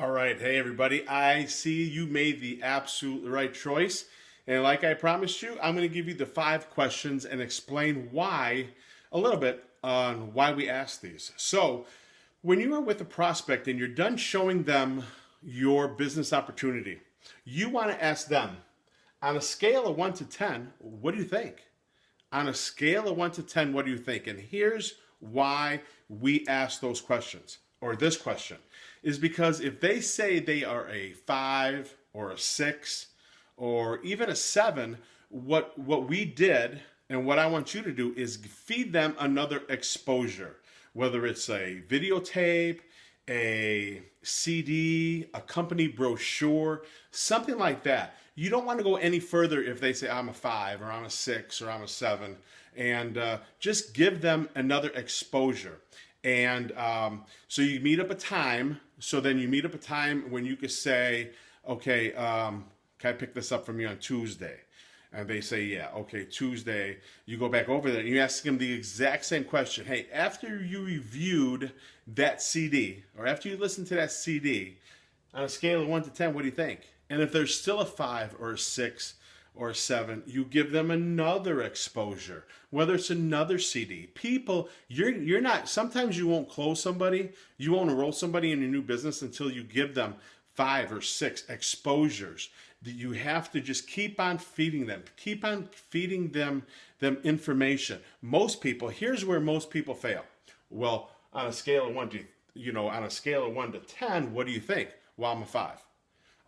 All right. Hey, everybody. I see you made the absolute right choice. And like I promised you, I'm going to give you the 5 questions and explain why, a little bit on why we ask these. So, when you are with a prospect and you're done showing them your business opportunity, you want to ask them on a scale of 1 to 10, what do you think? On a scale of 1 to 10, what do you think? And here's why we ask those questions, or this question is because if they say they are a 5 or a 6 or even a 7, what we did and what I want you to do is feed them another exposure, whether it's a videotape, a CD, a company brochure, something like that. You don't want to go any further if they say I'm a 5 or I'm a 6 or I'm a 7, and just give them another exposure. And so you meet up a time. So then you meet up a time when you could say, okay, can I pick this up from you on Tuesday? And they say, yeah, okay, Tuesday. You go back over there and you ask them the exact same question. Hey, after you reviewed that CD or after you listened to that CD, on a scale of 1 to 10, what do you think? And if there's still a 5 or a 6 or a 7, you give them another exposure, whether it's another CD. People, you're not, sometimes you won't close somebody, you won't enroll somebody in your new business until you give them 5 or 6 exposures. You have to just keep on feeding them, them information. Most people, here's where most people fail. Well, on a scale of 1 to, on a scale of 1 to 10, what do you think? Well, I'm a 5.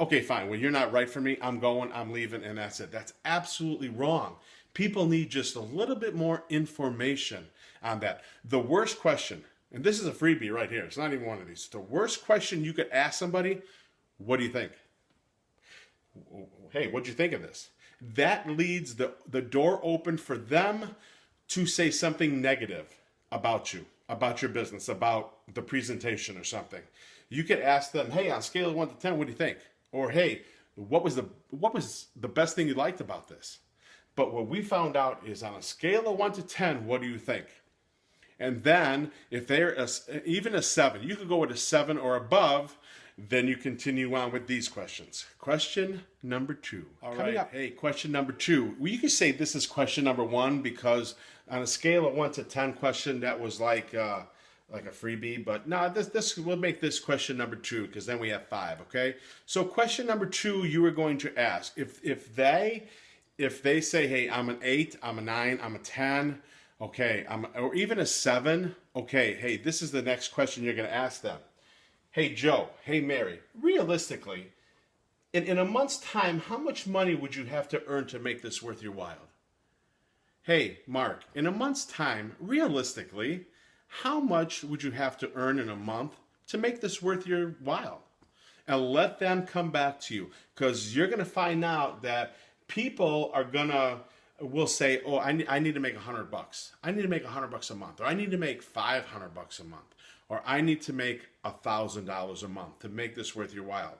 Okay, fine. Well, you're not right for me. I'm going, I'm leaving, and that's it. That's absolutely wrong. People need just a little bit more information on that. The worst question, and this is a freebie right here. It's not even one of these. The worst question you could ask somebody, what do you think? Hey, what'd you think of this? That leads the door open for them to say something negative about you, about your business, about the presentation or something. You could ask them, hey, on a scale of 1 to 10, what do you think? Or hey, what was the best thing you liked about this? But what we found out is on a scale of 1 to 10, what do you think? And then if they're even a 7, you could go with a 7 or above. Then you continue on with these questions. Question number 2. All right. Hey, question number 2. Well, you could say this is question number 1 because on a scale of 1 to 10 question, that was like a freebie. But no, this we'll make this question number 2 because then we have 5. Okay. So question number 2, you are going to ask if they say, hey, I'm an 8, I'm a 9, I'm a 10. Okay, or even a 7. Okay, hey, this is the next question you're going to ask them. Hey, Joe, hey, Mary, realistically, in a month's time, how much money would you have to earn to make this worth your while? Hey, Mark, in a month's time, realistically, how much would you have to earn in a month to make this worth your while? And let them come back to you because you're going to find out that people will say, oh, I need to make $100. I need to make $100 a month, or I need to make $500 a month, or I need to make $1,000 a month to make this worth your while.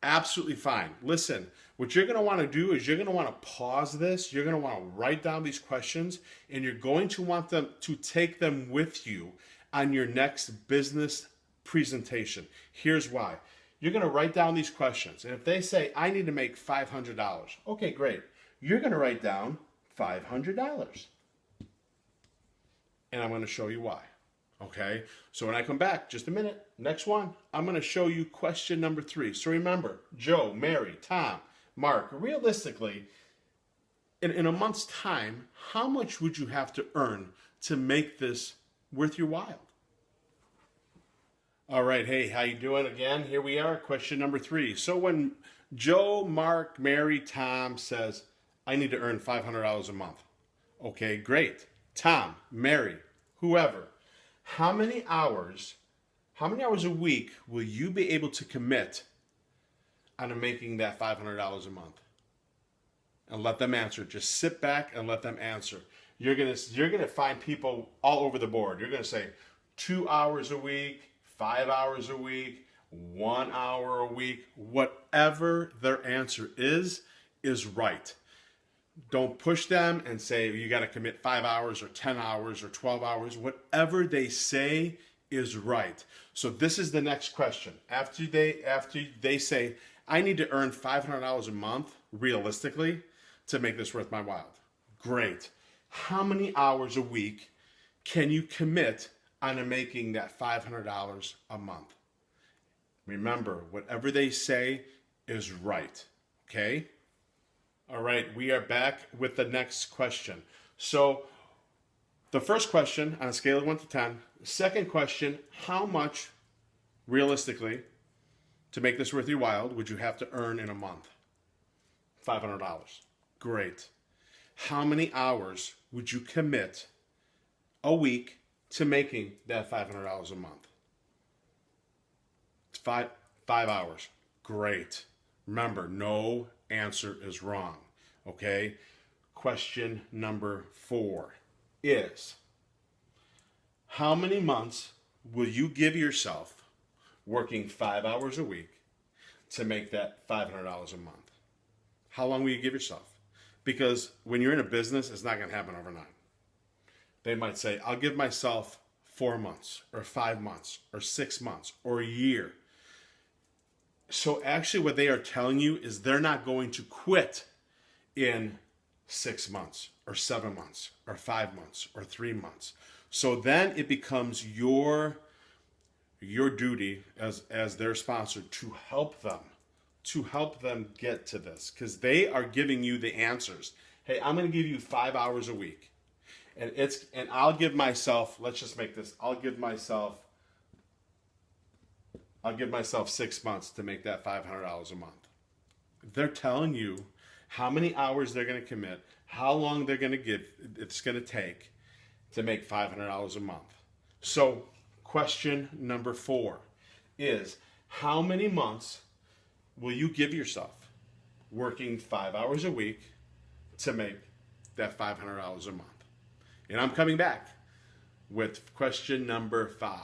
Absolutely fine. Listen, what you're going to want to do is you're going to want to pause this. You're going to want to write down these questions, and you're going to want them to take them with you on your next business presentation. Here's why. You're going to write down these questions, and if they say, I need to make $500, okay, great. You're going to write down $500, and I'm going to show you why. Okay, so when I come back, just a minute, next one, I'm going to show you question number 3. So remember, Joe, Mary, Tom, Mark, realistically, in a month's time, how much would you have to earn to make this worth your while? All right, hey, how you doing again? Here we are, question number 3. So when Joe, Mark, Mary, Tom says, I need to earn $500 a month. Okay, great. Tom, Mary, whoever. How many hours a week will you be able to commit on making that $500 a month? And let them answer. Just sit back and let them answer. You're gonna find people all over the board. You're gonna say 2 hours a week, 5 hours a week, 1 hour a week. Whatever their answer is right. Don't push them and say you got to commit 5 hours or 10 hours or 12 hours. Whatever they say is right. So this is the next question. After they say, I need to earn $500 a month realistically to make this worth my while. Great. How many hours a week can you commit on making that $500 a month? Remember, whatever they say is right. Okay? All right, we are back with the next question. So the first question on a scale of 1 to 10. Second question, how much realistically, to make this worth your while, would you have to earn in a month? $500. Great. How many hours would you commit a week to making that $500 a month? 5 hours. Great. Remember, no answer is wrong. Okay? Question number 4 is, how many months will you give yourself working 5 hours a week to make that $500 a month? How long will you give yourself? Because when you're in a business, it's not going to happen overnight. They might say, I'll give myself 4 months or 5 months or 6 months or a year. So actually what they are telling you is they're not going to quit in 6 months or 7 months or 5 months or 3 months. So then it becomes your duty as their sponsor to help them get to this, because they are giving you the answers. Hey, I'm going to give you 5 hours a week, and I'll give myself, let's just make this, I'll give myself 6 months to make that $500 a month. They're telling you how many hours they're going to commit, how long they're going to give, it's going to take to make $500 a month. So question number 4 is, how many months will you give yourself working 5 hours a week to make that $500 a month? And I'm coming back with question number 5.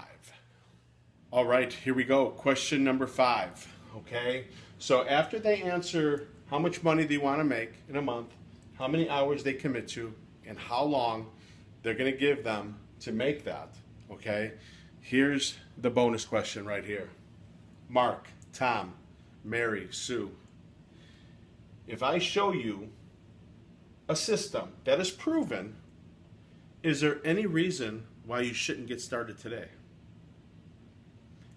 All right, here we go. Question number 5. Okay, so after they answer how much money they want to make in a month, how many hours they commit to, and how long they're going to give them to make that, okay, here's the bonus question right here. Mark, Tom, Mary, Sue, if I show you a system that is proven, is there any reason why you shouldn't get started today?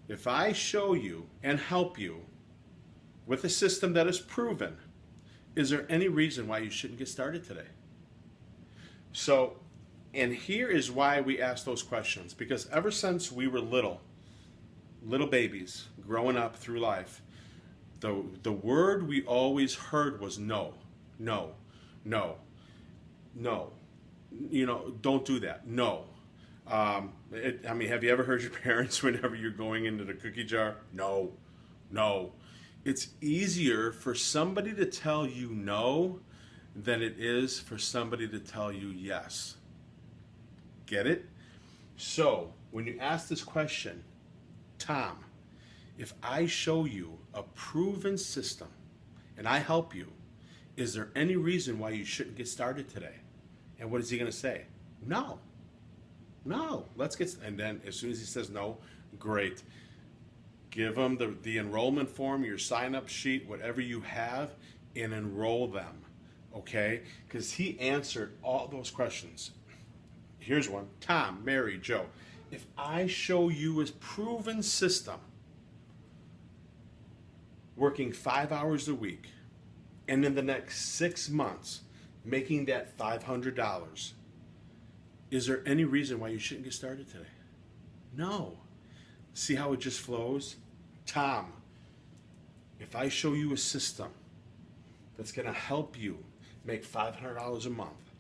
If I show you and help you with a system that is proven, is there any reason why you shouldn't get started today? So, and here is why we ask those questions, because ever since we were little babies growing up through life, the word we always heard was no, no, no, no. You know, don't do that. No. I mean, have you ever heard your parents whenever you're going into the cookie jar? No, no. It's easier for somebody to tell you no than it is for somebody to tell you yes. Get it? So, when you ask this question, Tom, if I show you a proven system and I help you, is there any reason why you shouldn't get started today? And what is he going to say? No. No. Let's get, and then as soon as he says no, great. Give them the enrollment form, your sign-up sheet, whatever you have, and enroll them, okay? Because he answered all those questions. Here's one. Tom, Mary, Joe, if I show you a proven system working 5 hours a week, and in the next 6 months making that $500, is there any reason why you shouldn't get started today? No. See how it just flows? Tom, if I show you a system that's going to help you make $500 a month,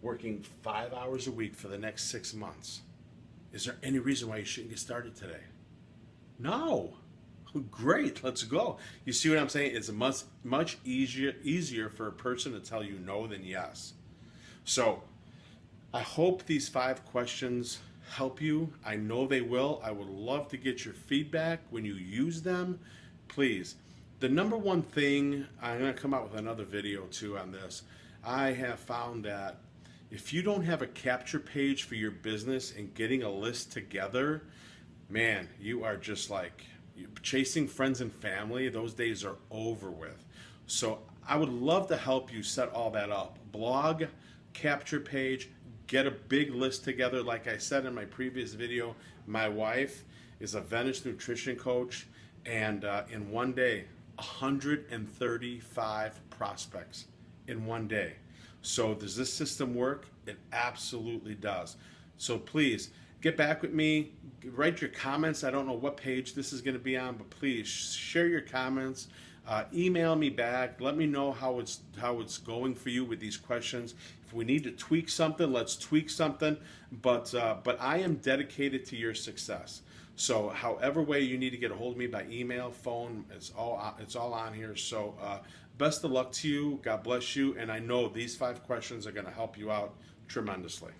working 5 hours a week for the next 6 months, is there any reason why you shouldn't get started today? No. Great, let's go. You see what I'm saying? It's much easier for a person to tell you no than yes. So I hope these 5 questions help you. I know they will. I would love to get your feedback when you use them. Please, the number one thing, I'm going to come out with another video too on this. I have found that if you don't have a capture page for your business and getting a list together, man, you are just like chasing friends and family. Those days are over with. So I would love to help you set all that up. Blog, capture page, get a big list together. Like I said in my previous video, my wife is a Venice nutrition coach, and in one day, 135 prospects in one day. So does this system work? It absolutely does. So please get back with me, write your comments. I don't know what page this is going to be on, but please share your comments. Email me back. Let me know how it's going for you with these questions. If we need to tweak something, let's tweak something. But I am dedicated to your success. So however way you need to get a hold of me, by email, phone, it's all on here. So best of luck to you. God bless you. And I know these 5 questions are going to help you out tremendously.